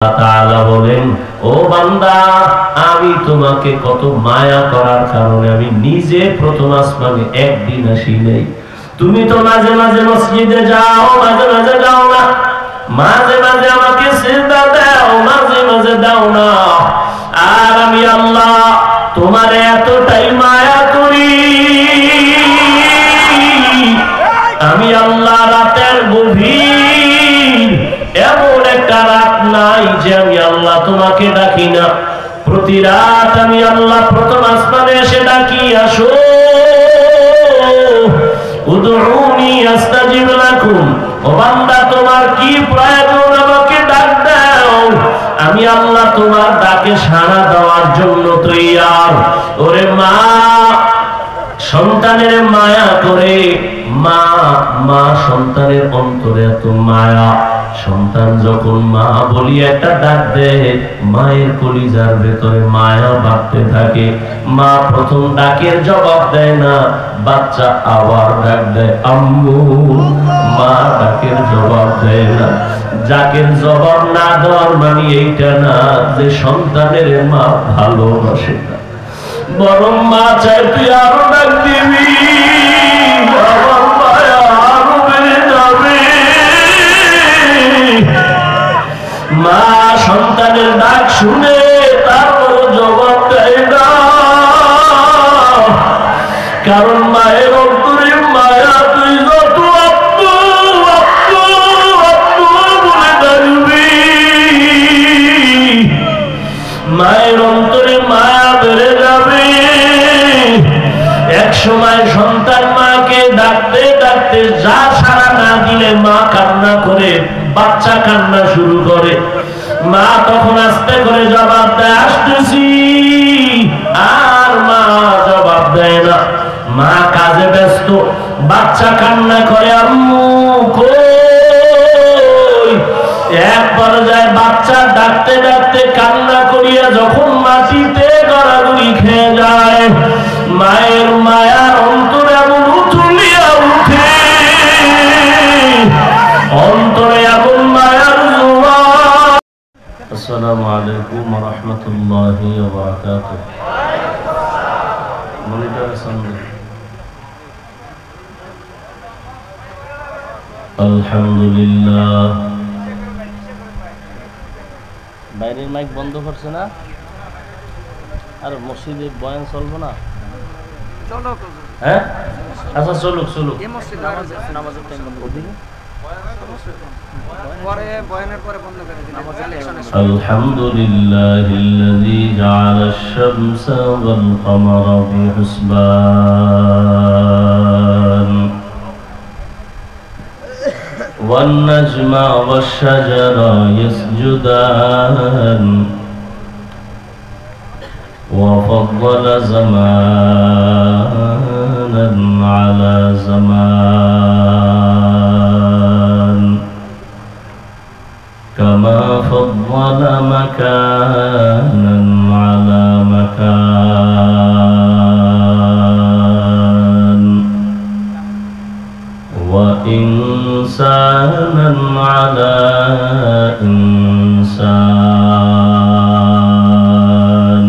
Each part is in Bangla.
তাআলা বলেন, ও বান্দা, আমি তোমাকে কত মায়া করার কারণে আমি নিজে প্রথম আসমানে একদিন আসি নাই। তুমি তো মাঝে মাঝে মসজিদে যাও, মাঝে মাঝে যাও না, মাঝে মাঝে আমাকে সিজদা দাও, মাঝে মাঝে দাও না। আর আমি আল্লাহ তোমার এতটাই মায়া করি, আমি আল্লাহ রাতের গভীর এমন একটা রাত নাই যে আমি আল্লাহ তোমাকে ডাকি না। প্রতি রাত আমি আল্লাহ প্রথম আসমানে এসে ডাকি, আসো উদউনি আস্তাজিব লাকুম। ও বান্দা, তোমার কি প্রয়োজন, আমাকে ডাক দাও, আমি আল্লাহ তোমার ডাকে সাড়া দেওয়ার জন্য তৈয়ার। ওরে মা সন্তানের মায়া করে, মা সন্তানের অন্তরে এত মায়া, সন্তান যখন মা বলি একটা ডাক দেয়, মায়ের কলিজার ভেতরে মায়া বাড়তে থাকে। মা প্রথম ডাকের জবাব দেয় না, বাচ্চা আবার ডাক দেয় আম্মু। মা ডাকের জবাব দেয় না। ডাকের জবাব না দেওয়ার মানে এইটা না যে সন্তানের মা ভালোবাসে না, বরং মা চায় তুই আরো ডাক দিবি, আমার মায়া আরো বেড়ে যাবে। মা সন্তানের ডাক শুনে তারপর জবাব দেয় না, কারণ মায়ের অন্তরে মায়া। তুই যত আব্বু আব্বু আব্বু বলে ডাকবি, মায়ের অন্তরে মায়া বেড়ে যাবে। এক সময় সন্তান মাকে ডাকতে ডাকতে যা সাড়া না দিলে মা কান্না করে, বাচ্চা কান্না শুরু করে। মা তখন আস্তে করে জবাব দেয় আসতেছি, আর মা জবাব দেয় না। মা কাজে ব্যস্ত, বাচ্চা কান্না করে আম্মু কই। এক পর্যায়ে বাচ্চা ডাকতে ডাকতে কান্না করিয়া যখন মাটিতে গড়াগড়ি খেয়ে যায়, মায়ের মায়ার অন্তরে এমন উথলিয়া উঠে, অন্তরে এমন মায়ার জোয়ার। আসসালামু আলাইকুম ওয়া রাহমাতুল্লাহি ওয়া বারাকাতুহু। মনিটরের সামনে আলহামদুলিল্লাহ। বাইরের মাইক বন্ধ করছে না? আর মসজিদে বয়ান চলবো না? হ্যাঁ, আচ্ছা চলুক চলুক। আলহামদুলিল্লাহিল্লাযী জাআলাশ শামসা ওয়াল কমারা বিহুসবান والنجم والشجر يسجدان وفضل زمانا على زمان كما فضل مكانا على مكان وإنسانا على إنسان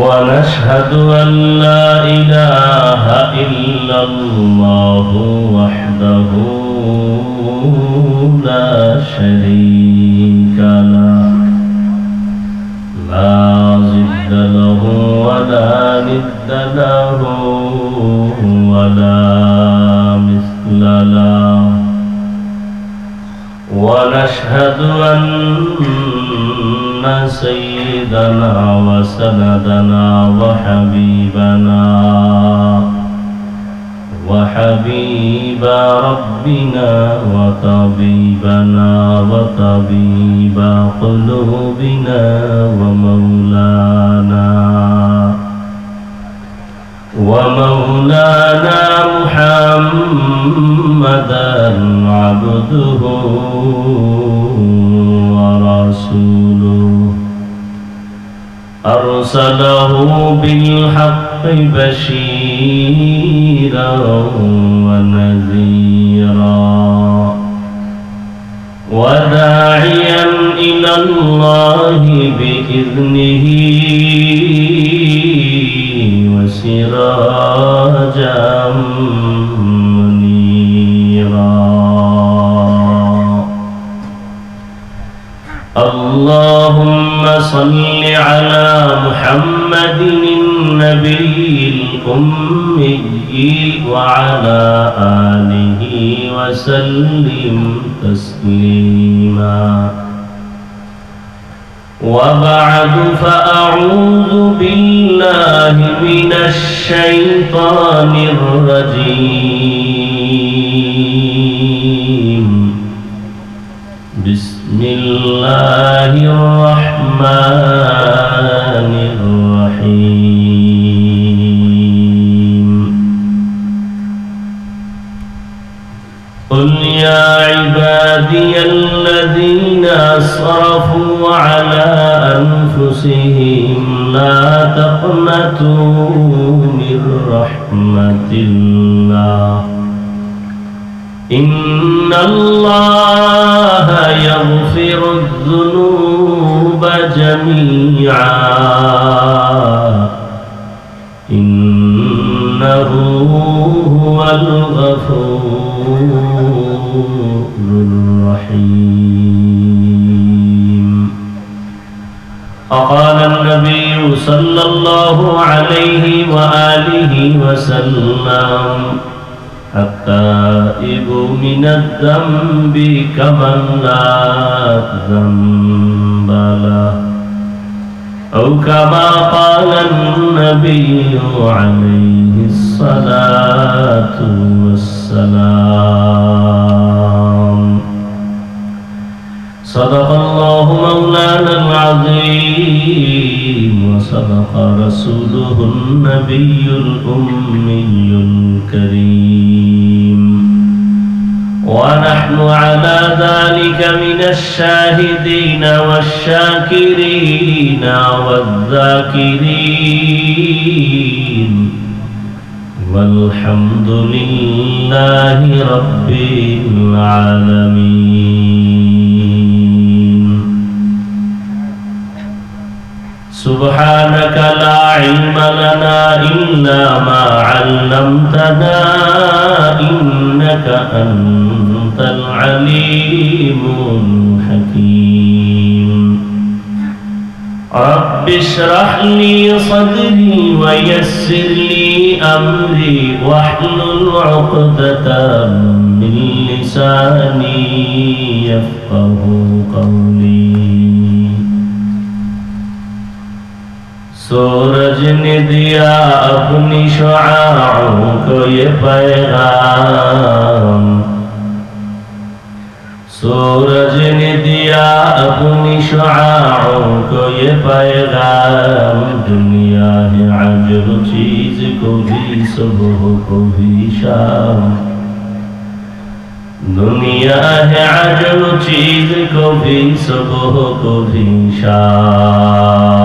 ونشهد أن لا إله إلا الله وحده لا شريك له لا ضد له ولا ند له ولا مثل له ونشهد أن سيدنا وسندنا وحبيب ربنا وطبيبنا وطبيب قلوبنا ومولانا محمدا عبده ورسوله أرسله بالحق بشيرا ونذيرا وداعيا إلى الله بإذنه وسراجا منيرا اللهم صل على محمد النبي الأمي وعلى آله وسلم تسليما وبعد فأعوذ بالله من الشيطان الرجيم بسم الله الرحمن الرحيم قل يا عبادي الذين أسرفوا على أنفسهم لا تقنطوا من رحمة الله إن الله يغفر الذنوب جميعا إنه هو الغفور الرحيم وقال النبي صلى الله عليه وآله وسلم التائب من الذنب كمن لا ذنب له أو كما قال النبي عليه الصلاة والسلام صدق الله مولانا العظيم وصدق رسوله النبي الأمي الكريم ونحن على ذلك من الشاهدين والشاكرين والذاكرين والحمد لله رب العالمين سبحانك لا علم لنا إلا ما علمتنا إنك أنت العليم الحكيم رب اشرح لي صدري ويسر لي أمري واحلل عقدة من لساني يفقه قولي सूरज ने दिया अपनी शुआओं को ये पैगाम सूरज ने दिया अपनी शुआओं को ये पैगाम दुनिया है अजब चीज को भी सुबह को भी शाम दुनिया है अजब चीज को भी सुबह को भी शाम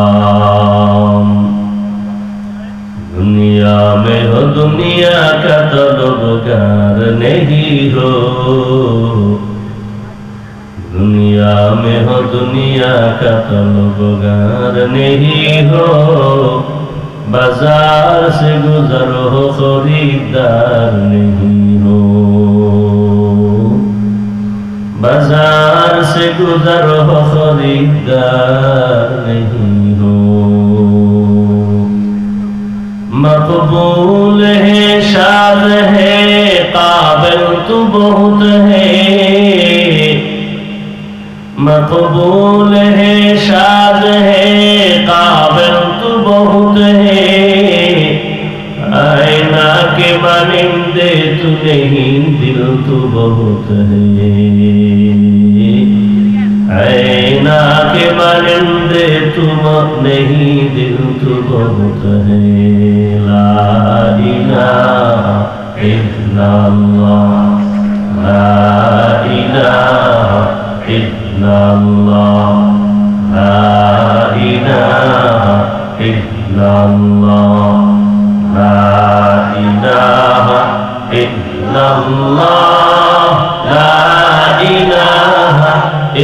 दुनिया में हो दुनिया का तलबगार नहीं हो दुनिया में हो दुनिया का तलबगार नहीं हो बाजार से गुजरो हो खरीदार नहीं हो बाजार से गुजरो हो खरीदार नहीं हो मकबूल है शाद है काबिल तू बहुत है मकबूल है शाद है काबिल तू बहुत है आईना के मानिंदे तू नहीं दिल तू बहुत है आईना के मानिंदे तू नहीं दिल तू बहुत है ला इलाहा इल्लल्लाह ला इलाहा इल्लल्लाह ला इलाहा इल्लल्लाह ला इलाहा ইল্লাল্লাহ লা ইলাহা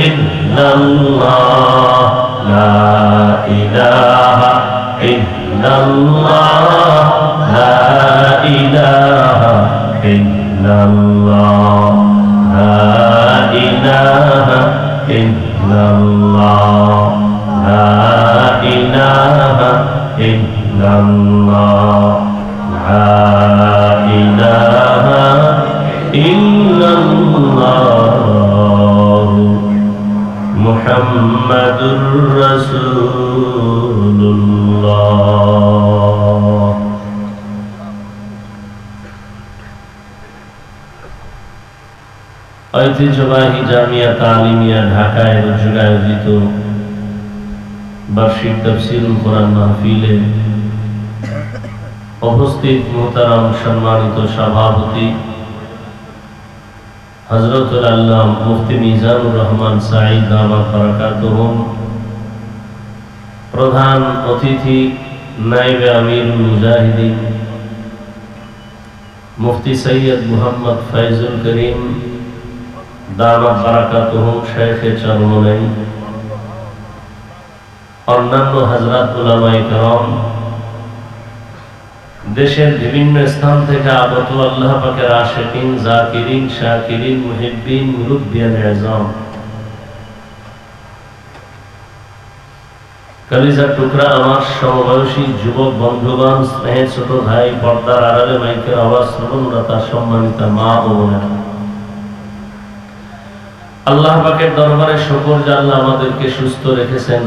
ইল্লাল্লাহ লা ইলাহা ইল্লাল্লাহ লা ইলাহা ইল্লাল্লাহ লা ইলাহা ইল্লাল্লাহ লা ইলাহা ইল্লাল্লাহ লা ইলাহা ইল্লাল্লাহ মুহাম্মাদুর রাসূলুল্লাহ। ঐতিহ্যবাহী জামিয়া তালিমিয়া ঢাকায় আয়োজিত বার্ষিক তাফসীরুল কোরআন মাহফিলে উপস্থিত মুহতারাম সম্মানিত সভাপতি হযরতুল আল্লামা মুফতি মিজানুর রহমান সাঈদ দামাত বারাকাতুহুম, প্রধান অতিথি নায়েবে আমিরুল মুজাহিদিন মুফতি সৈয়দ মুহাম্মদ ফয়জুল করিম দামাত বারাকাতুহুম, শেখে চরমনাই, অন্যান্য হযরত উলামায়ে কেরাম, দেশের বিভিন্ন স্থান থেকে আগত আল্লাহ পাকের আশিকিন, জাকিরিন, শাকিরিন, মুহিব্বিন, মুরব্বিয়ান আযম, কলিজার টুকরা আমার সমবয়সী যুবক বন্ধুগণ, স্নেহের ছোট ভাই, পর্দার আড়ালে মাইকের আওয়াজ শ্রবণরতা সম্মানিত মা ও বোনেরা, আল্লাহ পাকের দরবারে শুকর যে আল্লাহ আমাদেরকে সুস্থ রেখেছেন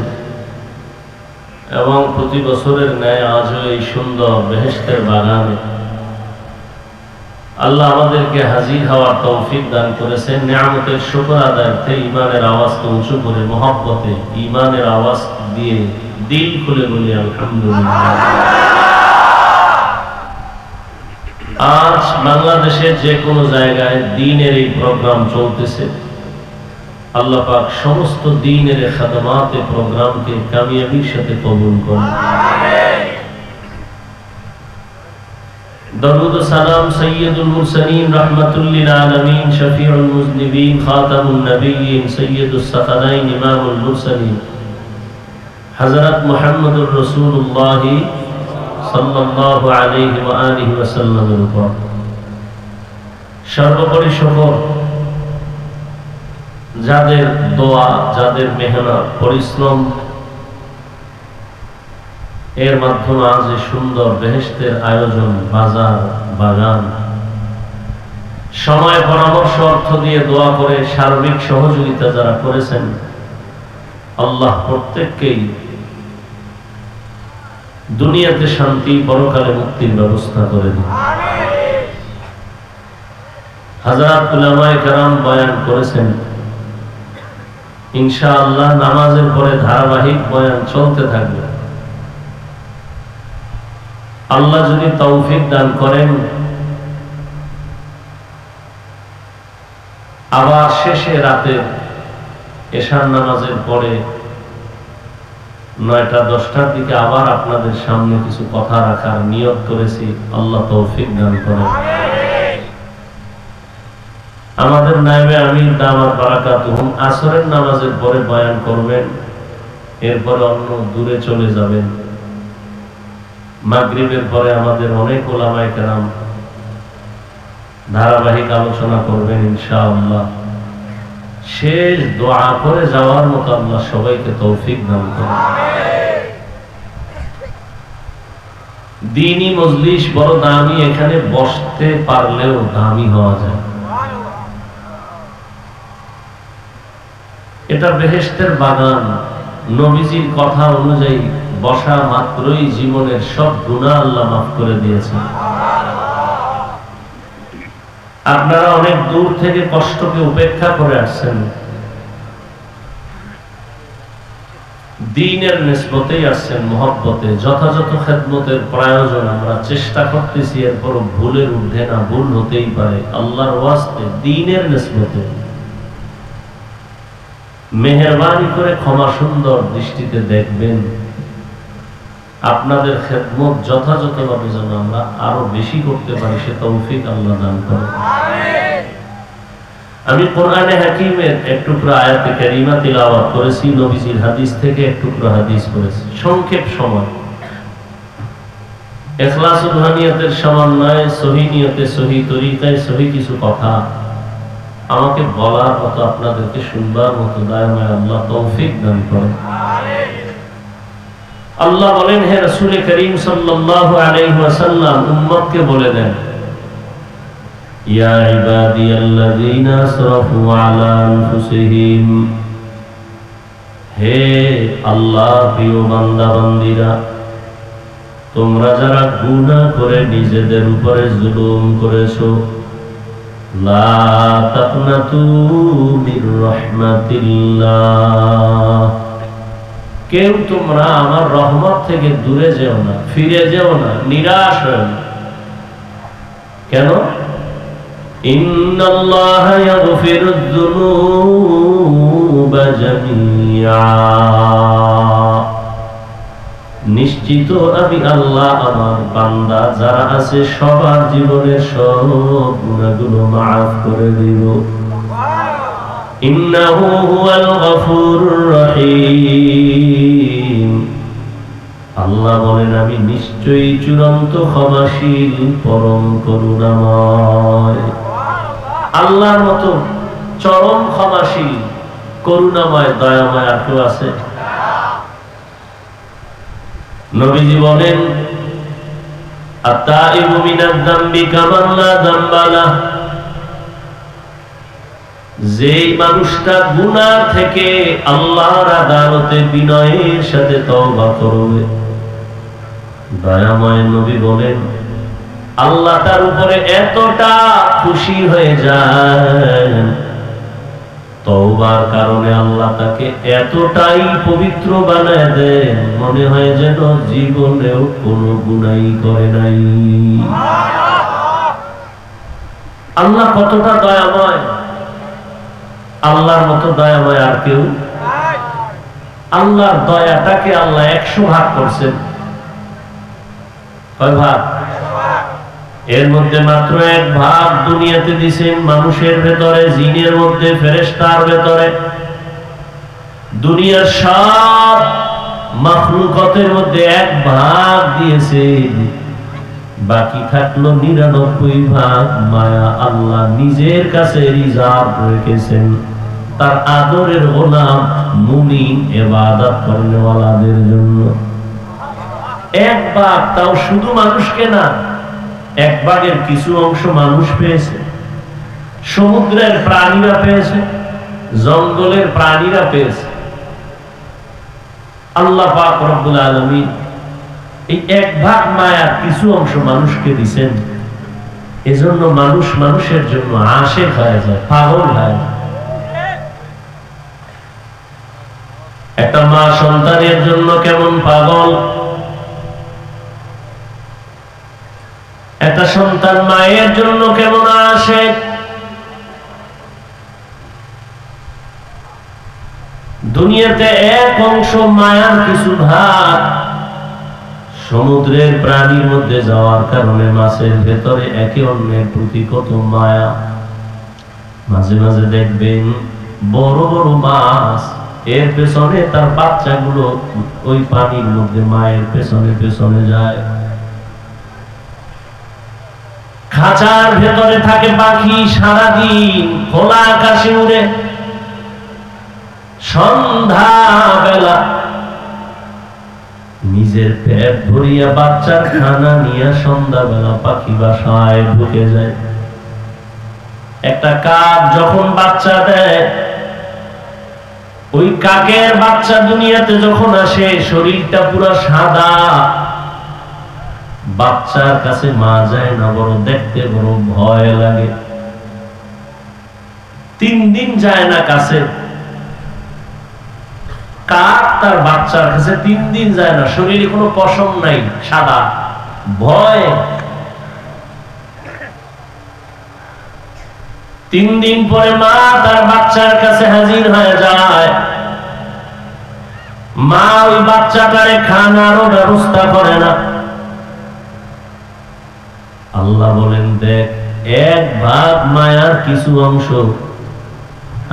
এবং প্রতি বছরের ন্যায় আজও এই সুন্দর বেহেশতের বাগানে আল্লাহ আমাদেরকে হাজির হওয়ার তৌফিক দান করেছেন। নিয়ামতের শুকর আদায়ার্থে ঈমানের আওয়াজকে উঁচু করে মহব্বতে ঈমানের আওয়াজ দিয়ে দিল খুলে বলি আলহামদুলিল্লাহ। আজ বাংলাদেশের যে কোনো জায়গায় দ্বীনের এই প্রোগ্রাম চলতেছে, আল্লাহ পাক সমস্ত দ্বীনের খাদমাতে প্রোগ্রামকে কামিয়াবির সাথে কবুল করুন। দরুদ ও সালাম সাইয়্যিদুল মুরসালিন রাহমাতুল লিল আলামিন শফিউল মুযনিবিন খাতামুন নবিয়্যিন সাইয়্যিদুস সাকালাইন ইমামুল মুরসালিন হযরত মুহাম্মদুর রাসূলুল্লাহ সাল্লাল্লাহু আলাইহি ওয়া আলিহি ওয়াসাল্লামের উপর সর্বোপরি শুকর, যাদের দোয়া, যাদের মেহনত, পরিশ্রম এর মাধ্যমে আজ এই সুন্দর বেহেশতের আয়োজন, বাজার, বাগান, সময়, পরামর্শ, অর্থ দিয়ে দোয়া করে সার্বিক সহযোগিতা যারা করেছেন, আল্লাহ প্রত্যেককেই দুনিয়াতে শান্তি, পরকালে মুক্তির ব্যবস্থা করে দিন। হযরত উলামায়ে কেরাম বয়ান করেছেন, ইনশাআল্লাহ নামাজের পরে ধারাবাহিক বয়ান চলতে থাকবে। আল্লাহ যদি তৌফিক দান করেন, আবার শেষে রাতে এশার নামাজের পরে 9টা-10টার দিকে আবার আপনাদের সামনে কিছু কথা রাখার নিয়ত করেছি। আল্লাহ তৌফিক দান করেন। আমাদের নায়েবে আমির দামাত বারাকাতুহুম আসরের নামাজের পরে বয়ান করবেন, এরপরে অন্য দূরে চলে যাবেন। মাগরিবের পরে আমাদের অনেক উলামায়ে কেরাম ধারাবাহিক আলোচনা করবেন ইনশাআল্লাহ। শেষ দোয়া করে যাওয়ার মতো আল্লাহ সবাইকে তৌফিক দান করেন। দ্বীনি মজলিস বড় দামি, এখানে বসতে পারলেও দামি হওয়া যায়। এটা বেহেশতের বাগান। নবীজির কথা অনুযায়ী বসা মাত্রই জীবনের সব গুনাহ আল্লাহ মাফ করে দিয়েছেন। আপনারা অনেক দূর থেকে কষ্টকে উপেক্ষা করে আসছেন, দ্বীনের নিসবতেই আসছেন, মহব্বতে যথাযথ খেদমতের প্রয়োজন আমরা চেষ্টা করতেছি, এরপর ভুলের ঊর্ধ্বে না, ভুল হতেই পারে। আল্লাহর ওয়াস্তে দ্বীনের নিসবতে মেহেরবানি করে ক্ষমা সুন্দর দৃষ্টিতে দেখবেন। আপনাদের খেদমত যথাযথভাবে যেন আমরা আরো বেশি করতে পারি, সে তৌফিক আল্লাহ দান করেন। আমি কোরআনে হাকিমের এক টুকরা আয়াতে কারিমা তিলাওয়াত করেছি, নবীজির হাদিস থেকে এক টুকরা হাদিস করেছি, সংক্ষেপ সময়। ইখলাসুল নিয়তের সমন্বয়ে সহি নিয়তে সহি তরিকায় সহি কিছু কথা আমাকে বলার মতো, আপনাদেরকে শুনবার মতো দয়াময় আল্লাহ তৌফিক দান করেন। আল্লাহ বলেন, হে রাসূল করিম সাল্লাল্লাহু আলাইহি ওয়াসাল্লাম উম্মতকে বলে দেন, ইয়া ইবাদিয়াল্লাযীনা আসরাফু আলা আনফুসিহিম, হে আল্লাহর প্রিয় বান্দা বান্দীরা, তোমরা যারা গুনাহ করে নিজেদের উপরে জুলুম করেছো, লা তাকনাতু মির রাহমাতিল্লাহ, কেউ তোমরা আমার রহমত থেকে দূরে যেও না, ফিরে যেও না, নিরাশ হও না। কেন? ইন্নাল্লাহা ইয়াগফিরুয যুনুবা জামিআ, নিশ্চিত আমি আল্লাহ আমার বান্দা যারা আছে সবার জীবনের সব গুনাহগুলো মাফ করে দিব। ইন্নাহু হুয়াল গফুরুর রহিম, আল্লাহ বলেন আমি নিশ্চয়ই চূড়ান্ত ক্ষমাশীল, পরম করুণাময়। আল্লাহর মতো চরম ক্ষমাশীল, করুণাময়, দয়াময় আর কেউ আছে? নবীজি বলেন, আত-তাইবু মিনাদ যামবি কামান লা যামবা লাহ, যেই মানুষটা গুনাহ থেকে আল্লাহর আদালতে বিনয়ের সাথে তওবা করবে, দয়াময় নবী বলেন আল্লাহ তার উপরে এতটা খুশি হয়ে যায়, তওবার কারণে আল্লাহ তাকে এতটাই পবিত্র বানায় দেন, মনে হয় যেন জীবনেও কোনো গুনাহ করে নাই। আল্লাহ কতটা দয়াময়, আল্লাহর মতো দয়াময় আর কেউ? আল্লাহর দয়াটাকে আল্লাহ 100 ভাগ করছেন। কয় ভাগ? এর মধ্যে মাত্র 1 ভাগ দুনিয়াতে দিয়েছেন মানুষের ভেতরে, জিনের মধ্যে, ফেরেশতার ভেতরে। দুনিয়ার সব মাখলুকাতের মধ্যে 1 ভাগ দিয়েছেন, বাকি থাকলো 99 ভাগ মায়া আল্লাহ নিজের কাছে রিজার্ভ রেখেছেন তার আদরের গোলাম মুমিন ইবাদত করেওয়ালাদের জন্য। 1 ভাগ, তাও শুধু মানুষকে না, 1 ভাগের কিছু অংশ মানুষ পেয়েছে, সমুদ্রের প্রাণীরা পেয়েছে, জঙ্গলের প্রাণীরা পেয়েছে। আল্লাহ পাক রব্বুল আলামিন এই 1 ভাগ মায়ার কিছু অংশ মানুষকে দিয়েছেন, এজন্য মানুষ মানুষের জন্য আশিক হয়ে যায়, পাগল হয়। একটা মা সন্তানের জন্য কেমন পাগল, একটা সন্তান মায়ের জন্য কেমন আশিক। দুনিয়াতে 1 অংশ মায়ার কিছু ভাগ সমুদ্রের প্রাণীর মধ্যে যাওয়ার কারণে মাছের ভেতরে একে অন্যের প্রতি কত মায়া। মাঝে মাঝে দেখবেন বড় বড় মাছ, এর পেছনে তার বাচ্চাগুলো ওই পানির মধ্যে মায়ের পেছনে পেছনে যায়। খাঁচার ভেতরে থাকে পাখি, সারাদিন খোলা আকাশে উড়ে, সন্ধ্যা বেলা নিজের পেট ভরিয়া বাচ্চার খানা নিয়ে সন্ধ্যাবেলা পাখি বাসায় ঢুকে যায়। একটা কাক যখন বাচ্চা দেয়, ওই কাকের বাচ্চা দুনিয়াতে যখন আসে শরীরটা পুরো সাদা, বাচ্চার কাছে মা যায় না, বড় দেখতে বড় ভয় লাগে। 3 দিন যায় না কাছে, কাক তার বাচ্চার কাছে 3 দিন যায় না, শরীরে কোনো পশম নাই, সাদা, ভয়। 3 দিন পরে মা তার বাচ্চার কাছে হাজির হয়ে যায়। মা ওই বাচ্চাটারে খানারও ব্যবস্থা করে না। আল্লাহ বলেন, দেখ, এক ভাগ মায়ার কিছু অংশ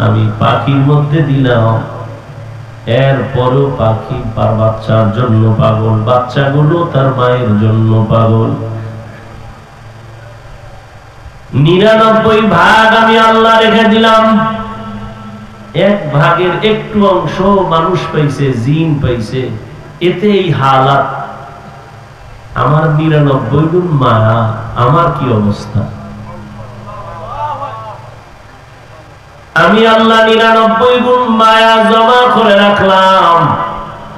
আমি পাখির মধ্যে দিলাম, এরপরও পাখি তার বাচ্চার জন্য পাগল, বাচ্চাগুলো তার মায়ের জন্য পাগল। 99 ভাগ আমি আল্লাহ রেখে দিলাম, এক ভাগের একটু অংশ মানুষ পাইছে, জিন পাইছে, এতে এই হালাত। আমার 99 গুণ মায়া, আমার কি অবস্থা? আমি আল্লাহ 99 গুণ মায়া জমা করে রাখলাম।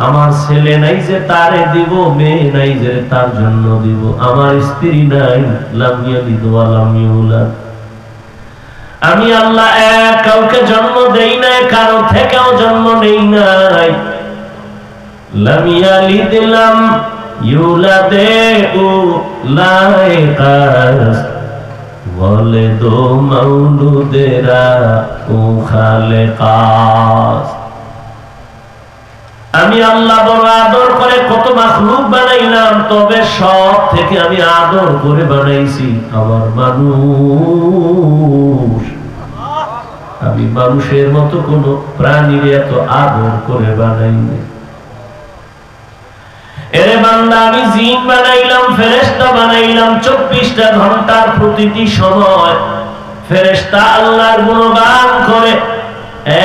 আমার ছেলে নাই যে তারে দিব, মেয়ে নাই যে তার জন্য দিব, আমার স্ত্রী নাই, লাম ইয়ালিদ ওয়া লাম ইউলাদ। আমি আল্লাহ এক কাউকে জন্ম দেই নাই, কারো থেকেও জন্ম নেই নাই। লাম ইয়ালিদ লাম ইউলাদ লাইকাস বলে দো মাউলুদেরা ও খালেকাস। আমি আল্লাহ বড় আদর করে কত মাখলুক বানাইলাম, তবে সব থেকে আমি আদর করে বানাইছি আমার মানুষ। আমি মানুষের মতো কোন প্রাণীর এত আদর করে বানাইনি। এরে বান্দা, আমি জিন বানাইলাম, ফেরেশতা বানাইলাম, 24টা ঘন্টার প্রতিটি সময় ফেরেশতা আল্লাহর গুণগান করে।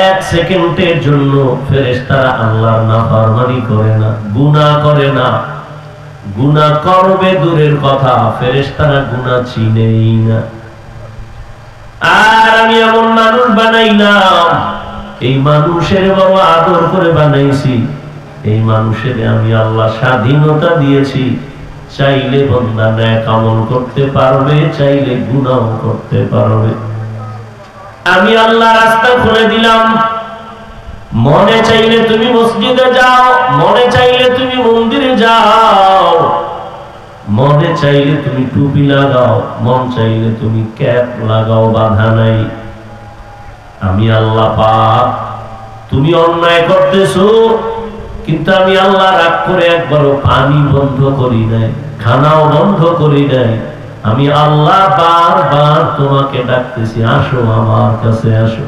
এক সেকেন্ডের জন্য ফেরেশতারা আল্লাহর নাফরমানি করে না, গুনাহ করে না। গুনাহ করবে দূরের কথা, ফেরেশতারা গুনাহ চিনেই না। আর আমি এমন মানুষ বানাইলাম, এই মানুষের বড় আদর করে বানাইছি। এই মানুষের আমি আল্লাহ স্বাধীনতা দিয়েছি, চাইলে বান্দা নেক আমল করতে পারবে, চাইলে গুনাহ করতে পারবে। আমি আল্লাহ রাস্তা খুলে দিলাম। মনে চাইলে তুমি মসজিদে যাও, মনে চাইলে তুমি মন্দিরে যাও, মনে চাইলে তুমি টুপি লাগাও, মন চাইলে তুমি ক্যাপ লাগাও, বাধা নাই। আমি আল্লাহ পাক। তুমি অন্যায় করতেছো, কিন্তু আমি আল্লাহ রাগ করে একবারও পানি বন্ধ করি নাই, খানাও বন্ধ করি নাই। আমি আল্লাহ বারবার তোমাকে ডাকতেছি, আসো আমার কাছে আসো।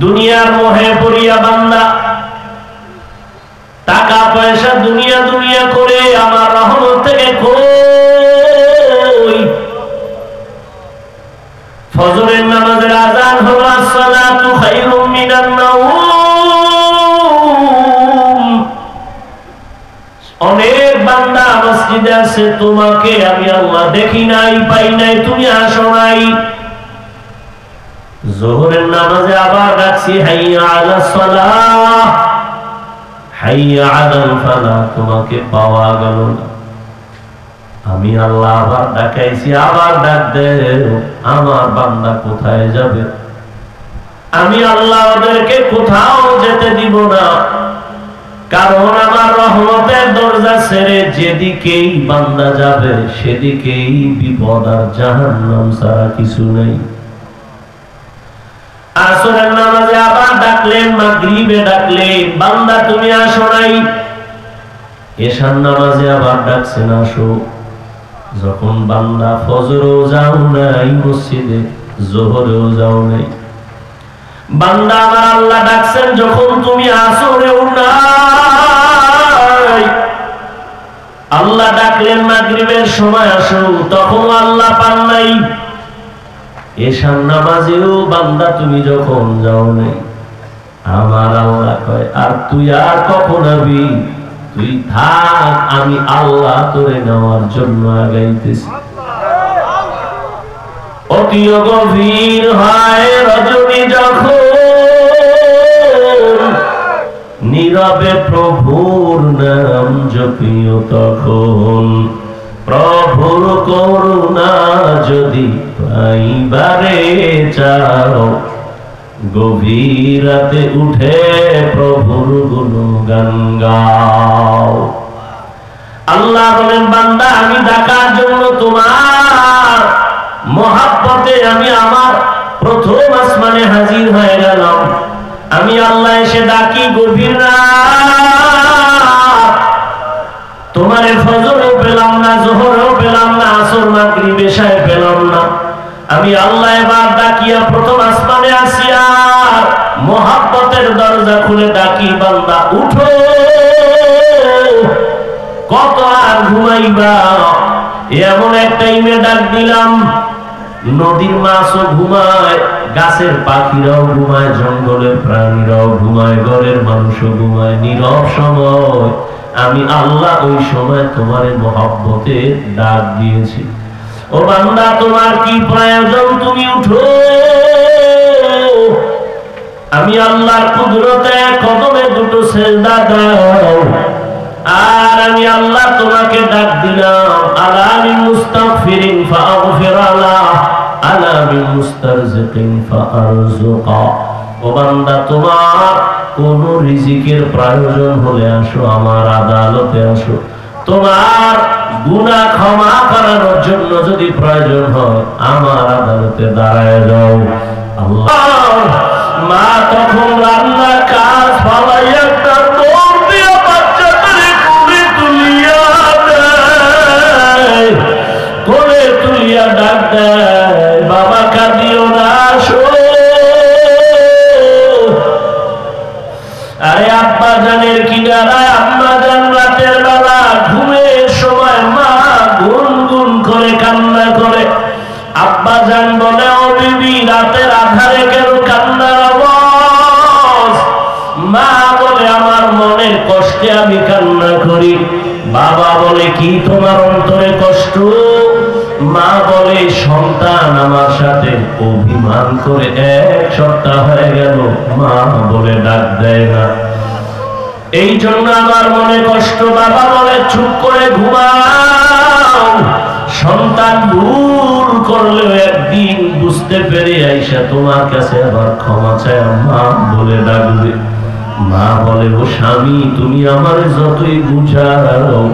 দুনিয়ার মোহে পড়িয়া বান্দা টাকা পয়সা দুনিয়া দুনিয়া করে আমার রহমত থেকে কই। ফজরের নামাজের আযান হলো, আসসালাতু খায়রুম মিনান নাওম। অনেক বান্দা মসজিদে আছে, তোমাকে আমি আল্লাহ দেখি নাই, পাই নাই, তুমি আসো নাই। যোহরের নামাজে আবার ডাকছি, হাইয়া আলাস সালাহ, হাইয়া আলাল ফালাহ, তোমাকে পাওয়া গেল না। আমি আল্লাহ আবার ডাকাইছি, আবার ডাক দেও, আমার বান্দা কোথায় যাবে? আমি আল্লাহ ওদেরকে কোথাও যেতে দিব না, কারণ আমার রহমতের দরজা ছেড়ে যেদিকেই বান্দা যাবে সেদিকেই বিপদ আর জাহান্নাম ছাড়া কিছু নেই। আসরের নামাজে আবার ডাকলেন, মাগরিবে ডাকলেন, বান্দা তুমি আসো নাই। এশার নামাজে আবার ডাকছেন, আসো। যখন বান্দা ফজরেও যাও নাই মসজিদে, যোহরেও যাও নাই, বান্দা আমার আল্লাহ ডাকছেন যখন তুমি আসরেও নাই। আল্লাহ ডাকলেন মাগরিবের সময় আসো, তখন আল্লাহ পান নাই। এশার নামাজেও বান্দা তুমি যখন যাও নাই, আমার আল্লাহ কয়, আর তুই আর কখন আবি? তুই থাক, আমি আল্লাহ তোরে নেওয়ার জন্য আগাইতেছি। অতি গভীর হয় রজনী যখন, নীরবে প্রভুর নাম জপিও তখন। প্রভুর করুণা যদি পাইবারে চাও, গভীর রাতে উঠে প্রভুর গুণগান গাও। আল্লাহ বলেন, বান্দা আমি ডাকার জন্য তোমার মহাব্বতে আমি আমার প্রথম আসমানে হাজির হয়ে গেলাম। আমি আল্লাহ এসে ডাকি গভীর রাত, তোমারে ফজরও পেলাম না, যোহরও পেলাম না, আসর মাগরিব এশায় পেলাম না। আমি আল্লাহ এবার ডাকিয়া প্রথম আসমানে আসিয়া মোহাব্বতের দরজা খুলে ডাকি, বান্দা উঠো, কত আর ঘুমাইবা। এমন এক টাইমে ডাক দিলাম, নদীর মাছও ঘুমায়, গাছের পাখিরাও ঘুমায়, জঙ্গলের প্রাণীরাও ঘুমায়, ঘরের মানুষও ঘুমায়। নীরব সময় আমি আল্লাহ ওই সময় তোমারে মহব্বতে ডাক দিয়েছি। ও বান্দা, তোমার কি প্রয়োজন? তুমি উঠো। আমি আল্লাহর কুদরতে কদমে দুটো সেজদা দাও। আর আমি আল্লাহ তোমাকে ডাক দিলাম, আলা মিন মুস্তাগফিরিন ফাগফির আলাহ, আলা মিন মুস্তারজিকিন ফারজুকা। ও বান্দা, তোমার কোন রিজিকের প্রয়োজন হলে আসো, আমার আদালতে আসো। তোমার গুনাহ ক্ষমা করানোর জন্য যদি প্রয়োজন হয়, আমার আদালতে দাঁড়ায় যাও। আল্লাহ মা তখন রান্নার কাজ ফালাইয়া তার দৌড় দিয়া বাচ্চাটারে কোলে তুলিয়া দেয়, কোলে তুলিয়া ডাক দেয়, বাবা কাঁদিও না, আসো। আরে আব্বা জানের কিনারায় আম্মা জান রাতের বেলা ঘুমের সময় মা গুনগুন করে কান্না করে। আব্বা জান বলে, ও বিবি, রাতের আধারে কেন কান্নার আওয়াজ? মা বলে, আমার মনের কষ্টে আমি কান্না করি। বাবা বলে, কি তোমার অন্তরে কষ্ট? মা বলে, সন্তান আমার সাথে অভিমান করে 1 সপ্তাহ হয়ে গেল, মা বলে ডাক দেয় না, এই জন্য আমার মনে কষ্ট। বাবা বলে, চুপ করে ঘুমাও। সন্তান ভুল করলেও একদিন বুঝতে পেরে আইসা তোমার কাছে আবার ক্ষমা চায়, মা বলে ডাকবে। মা বলে, ও স্বামী, তুমি আমার যতই বুঝাও,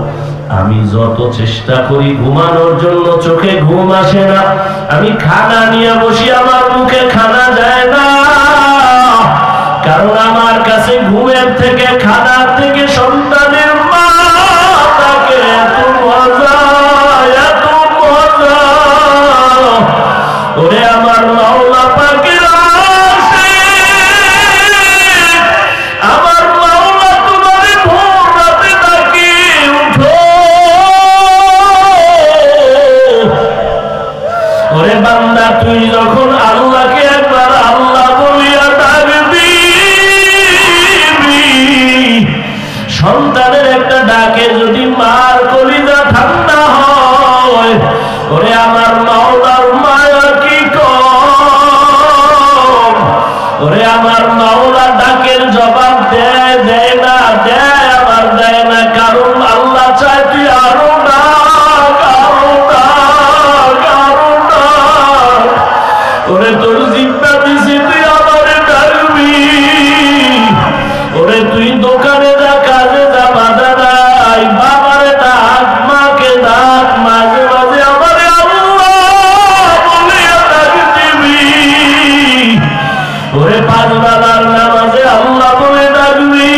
আমি যত চেষ্টা করি ঘুমানোর জন্য, চোখে ঘুম আসে না। আমি খানা নিয়ে বসি, আমার মুখে খানা যায় না, কারণ আমার কাছে ঘুমের থেকে, খানার থেকে সন্তানের মা তাকে এত মজা, এত মজা। ওরে আমার মাওলা পাকের আশিক, আমার মাওলা তোমারে ভোর রাতে ডাকে, উঠো। ওরে বান্দা, তুই যখন আল্লাহকে একবার আল্লাহ বলিয়া ডাকবি, সন্তানের একটা ডাকে যদি মার কলিজা ঠান্ডা হয়, ওরে আমার মাওলার মায়া কি কম। ওরে আমার মাওলা ডাকের জবাব দেয়, দেয় না, দেয় আবার দেয় না, কারণ আল্লাহ চায় তুই আরো ডাক, আরো ডাক, আরো ডাক। ওরে তোর জিম্মা দিছি, তুই আমারে ডাকবি। ওরে তুই দোকানে যা, কাজে যা, বাধা নাই, বাবারে ডাক, মাকে ডাক, মাঝে মাঝে আমারে আল্লাহ বলিয়া ডাক দিবি। ওরে 5 বেলার নামাজে আল্লাহ বলে ডাকবি।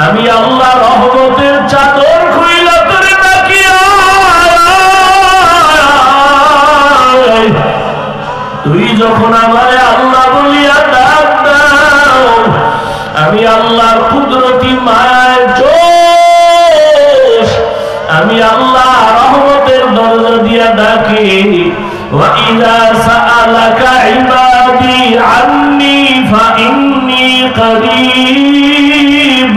আমি আল্লাহ রহমতের চাদর খুইলা তোরে ডাকি, তুই যখন আমারে আল্লাহ বলিয়া ডাক দাও, আমি আল্লাহর কুদরতি মায়ার জোশ, আমি আল্লাহ রহমতের দরজা দিয়া ডাকি। ওয়া ইযা সাআলাকা ইবাদি আন্নী ফাইন্নী করিব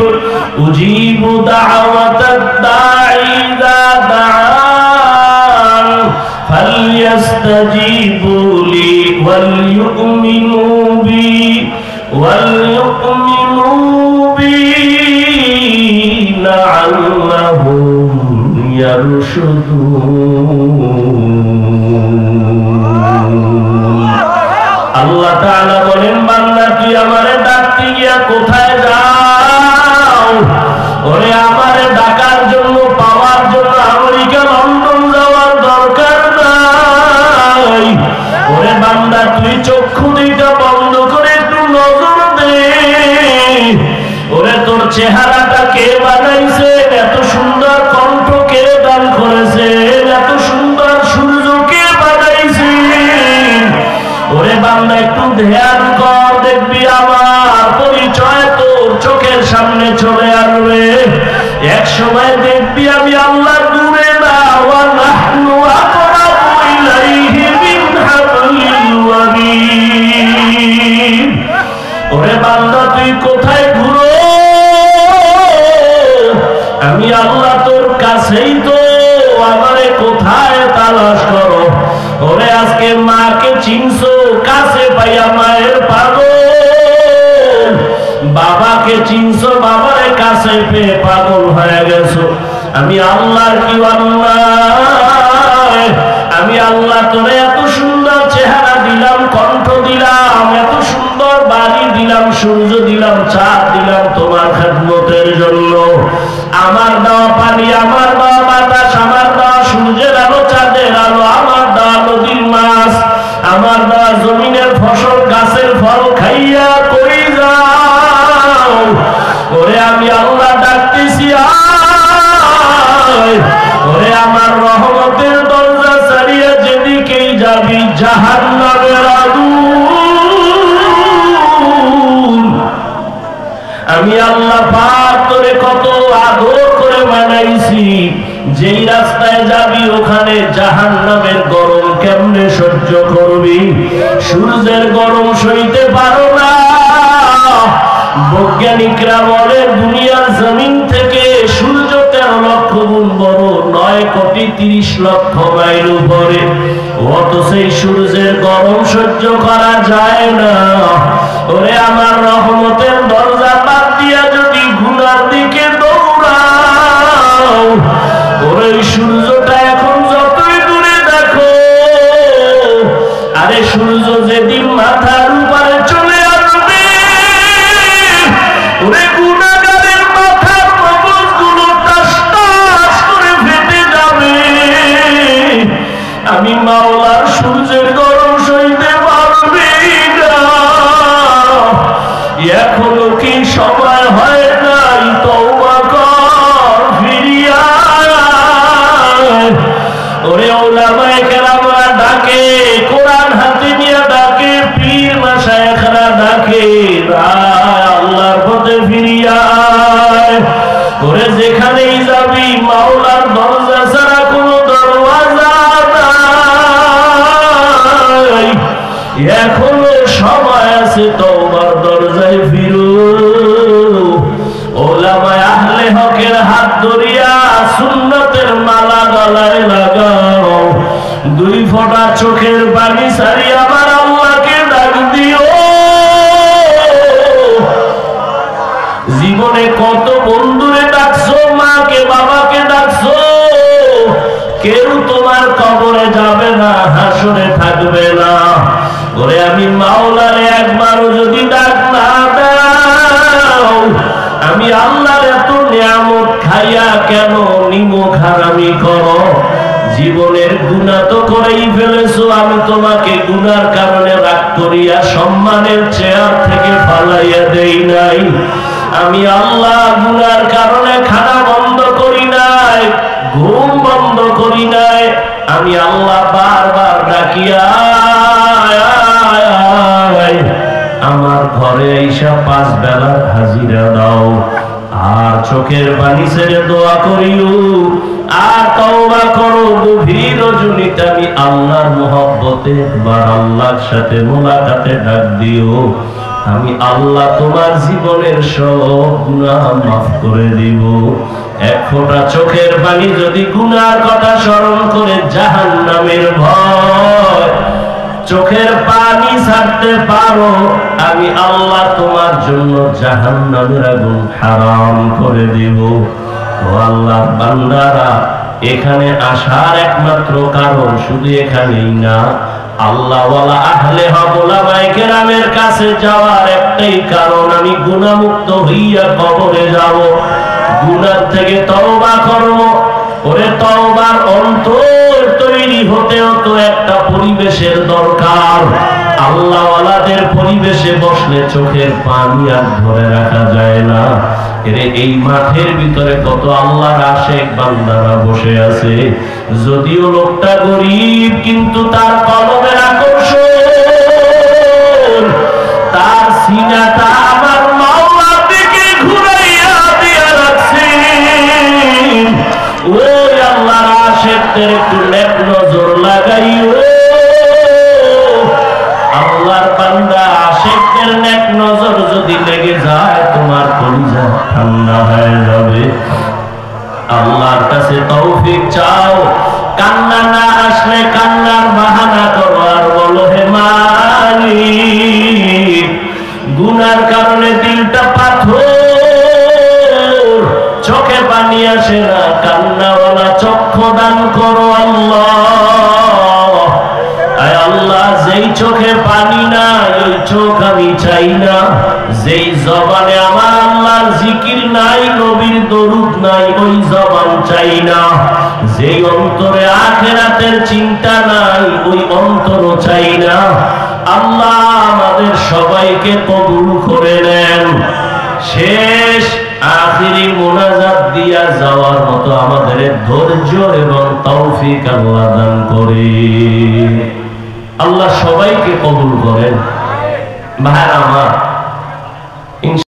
উজিবু দাওয়াতাদ দাঈ ইযা দাআন ফালইস্তাজিবু লি ওয়াল ইউমিনু বি لعلهم يرشدون। আল্লাহ তাআলা বলেন, বান্দা তুই আমারে ডাকতে গিয়া কোথায় যাও? ওরে আমারে ডাকার জন্য, পাওয়ার জন্য আমেরিকা, লন্ডন যাওয়ার দরকার নাই। ওরে বান্দা, তুই চক্ষু দুইটা বন্ধ করে একটু নজর চেহারাটা কে বানাইছেন, এত সুন্দর কণ্ঠ কে দান করেছেন, এত সুন্দর সূর্য কে বানাইছেন। ওরে বান্দা একটু ধ্যান কর, দেখবি আমার পরিচয় তোর চোখের সামনে চলে আসবে। এক সময় দেখবি আমি আল্লাহ দূরে না, ওয়া নাহনু আকরাবু ইলাইহি মিন হাবলিল ওয়ারিদ। ওরে বান্দা তুই কোথায় ঘুরো, আমি আল্লাহ তোর কাছেই তো, আমারে কোথায় তালাশ করো। ওরে আজকে মাকে চিনছো, কাছে পাইয়া মায়ের পাগল, বাবাকে চিনছো, বাবারে কাছে পেয়ে পাগল হয়ে গেছো। আমি আল্লাহর কি অন্যায়, আমি আল্লাহ তোরে এত সুন্দর চেহারা দিলাম, কণ্ঠ দিলাম, এত সুন্দর বাড়ি দিলাম, সূর্য দিলাম, চাঁদ দিলাম তোমার খেদমতের জন্য। আমার দেওয়া পানি, আমার দেওয়া বাতাস, আমার দেওয়া সূর্যের আলো, চাঁদের আলো, আমার দেওয়া নদীর মাছ, আমার দেওয়া জমিনের ফসল, গাছের ফল খাইয়া কই যাও। ওরে আমি আল্লাহ ডাকতেছি আয়, ওরে আমার রহমতের দরজা ছাড়িয়ে যেদিকেই যাবি জাহান্নামের আগুন। আমি আল্লাহ পাক তোরে কত আদর করে বানাইছি, যেই রাস্তায় যাবি ওখানে জাহান্নামের গরম কেমনে সহ্য করবি? সূর্যের গরম সইতে পারো না। বৈজ্ঞানিকরা বলে দুনিয়ার জমিন থেকে সূর্য 13 লক্ষ গুণ বড়, 9,30,00,000 মাইল উপরে। অত সেই সূর্যের গরম সহ্য করা যায় না। ওরে আমার রহমতের দরজা বাদ দিয়া যদি গুনার দিকে দৌড়াও, ওরে সূর্যটা এখন যতই দূরে দেখো, আরে সূর্য যেদিন মাথার উপরে চলে আসবে, ওরে গুনাহগারের মাথার মগজগুলো টাস টাস করে ফেটে যাবে। আমি মাওলার সূর্যের গরম সইতে পারবি না। এখনো কি সময় হয় নাই? তওবা কর, ফিরিয়া আয়। ওরে ওলামায়ে কেরামরা ডাকে, কোরআন হাতে নিয়ে ডাকে, পীর মাশায়েখরা ডাকে, আল্লাহর পথে ফিরিয়া আয়। ওরে যেখানেই যাবি মাওলার দরজা ছাড়া কোনো দরওয়াজা নাই। এখনো সময় আছে, তওবার দরজায় ফিরো। ওলামায়ে আহলে হকের হাত ধরিয়া সুন্নতের মালা গলায় লাগাও। 2 ফোঁটা চোখের পানি ছাড়িয়ে আমার আল্লাহকে ডাক দিও। জীবনে কত বন্ধুরে ডাকছো, মাকে বাবাকে ডাকছো, কেউ তোমার কবরে যাবে না, হাসরে থাকবে না। ওরে আমি মাওলারে একবারও যদি ডাক না দাও, আমি আল্লাহর এত নিয়ামত খাইয়া কেন নিমক হারামি করো? জীবনের গুনাহ তো করেই ফেলেছো, আমি তোমাকে গুনার কারণে রাগ করিয়া সম্মানের চেয়ার থেকে ফালাইয়া দেই নাই। আমি আল্লাহ গুনার কারণে খানা বন্ধ করি নাই, ঘুম বন্ধ করি নাই। আমি আল্লাহ বারবার ডাকিয়া আমার ঘরে আইসা 5 বেলার হাজিরা দাও। আর চোখের পানি ছেড়ে দোয়া করিও, আর তওবা করো। গভীর রজনীতে আমি আল্লাহর মহব্বতে বা আল্লাহর সাথে মোলাকাতে ডাক দিও। আমি আল্লাহ তোমার জীবনের সব গুনাহ মাফ করে দিব। 1 ফোঁটা চোখের পানি যদি গুনার কথা স্মরণ করে জাহান্নামের ভয় চোখের পানি ছাড়তে পারো, আমি আল্লাহ তোমার জন্য জাহান্নামের আগুন হারাম করে দেব। ও আল্লাহর বান্দারা, এখানে আসার একমাত্র কারণ শুধু এখানেই না, আল্লাহ ওয়ালা আহলে হক ওলামায়ে কেরামের কাছে যাওয়ার একটাই কারণ, আমি গুনাহমুক্ত হইয়া কবরে যাব, গুনাহ থেকে তওবা করব। ওরে তওবার অন্তর তৈরি হতেও তো একটা পরিবেশের দরকার। আল্লাহ ওয়ালাদের পরিবেশে বসলে চোখের পানি আর ধরে রাখা যায় না। এরে এই মাঠের ভিতরে কত আল্লাহর আশিক বান্দারা বসে আছে। যদিও লোকটা গরীব, কিন্তু তার কলবের আকর্ষণ, তার সিনাটা আমার মাওলার দিকে ঘুরাইয়া দিয়া রাখছে। ওই আল্লাহর আশিকদের একটু নেক নজর লাগাইও। আল্লাহর বান্দা আশিকদের নেক নজর যদি লেগে যায়, তোমার কলিজা ঠান্ডা হয়ে যাবে। আল্লাহর কাছে তৌফিক চাও। কান্না না আসলে কান্নার বাহানা করো আর বলো, হে মালিক, গুনার কারণে দিলটা পাথর, চোখে পানি আসে না, কান্নাওয়ালা চক্ষু দান করো আল্লাহ। আয় আল্লাহ, যেই চোখে পানি নাই ওই চোখ আমি চাই না, যেই জবানে আমার আল্লাহর জিকির নাই, নবীর দরুদ নাই, ওই জবান চাই না, যেই অন্তরে আখিরাতের চিন্তা নাই ওই অন্তরও চাই না। আল্লাহ আমাদের সবাইকে কবুল করে নেন। শেষ আখিরি মোনাজাত দিয়া যাওয়ার মতো আমাদের ধৈর্য এবং তৌফিক আল্লাহ দান করে। আল্লাহ সবাইকে কবুল করেন। ভাই আমার